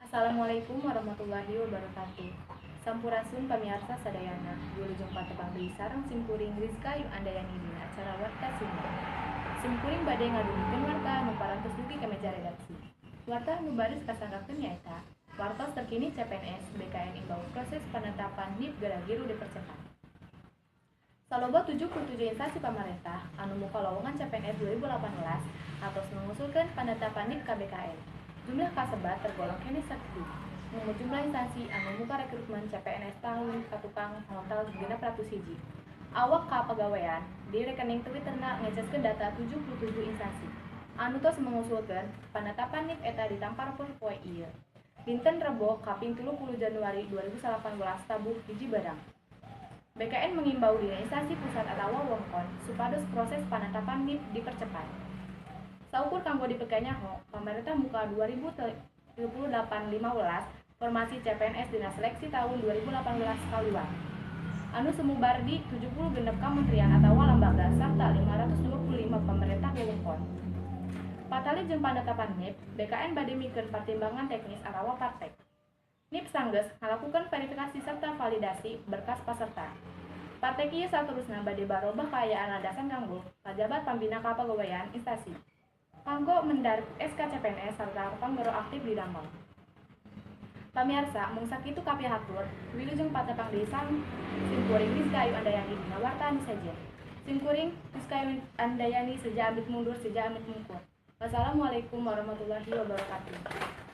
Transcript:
Assalamualaikum warahmatullahi wabarakatuh. Sampurasun pamirsa sadayana, wilujeng patepang deui sareng simkuring Rizka Ayu Andayani dina acara Warta Sunda. Simkuring bade ngadungikeun warta anu parantos dugi ka meja redaksi. Warta anu baris kasanggakeun nyaeta wartos terkini CPNS BKN imbau proses penetapan NIP Garagiru dipercepat. Saloba 77 instansi pemerintah anu muka lowongan CPNS 2018 atos mengusulkan penetapan NIP KBKN. Jumlah kasebat tergolong kene sakti. Namun jumlah instansi anu muka rekrutmen CPNS tahun katukang total 600 hiji. Awak kapagawean di rekening Twitterna ngeceskeun data 77 instansi. Anu tos mengusulkan penetapan NIP eta ditampar poe ieu. Dinten Rebo kaping 30 Januari 2018 tabuh hiji barang. BKN mengimbau dina instansi pusat atau wewengkon supados proses penetapan NIP dipercepat. Saukur kanggo dipeganya pemerintah muka 2038-15 formasi CPNS dina seleksi tahun 2018 kaliwat. Anu sumubar di 70 genep kementerian atau lembaga serta 525 pemerintah wewengkon. Patali jeung penetapan NIP, BKN bade mikeun pertimbangan teknis atawa partek. NIP sanggeus ngalakukeun verifikasi serta validasi berkas peserta. Partek ieu saterusna bade barobah kaayaan landasan kanggo pajabat pambina kapagawean instansi. Kanggo mendarik SK CPNS sarta panggoro aktif di Dambang. Pamirsa, mung sakitu kapihatur, wilujeng patepang deui simkuring Rizka Ayu Andayani dina warta anu saja. Simkuring Rizka Ayu Andayani seja amit mundur seja amit mungkur. Wassalamualaikum warahmatullahi wabarakatuh.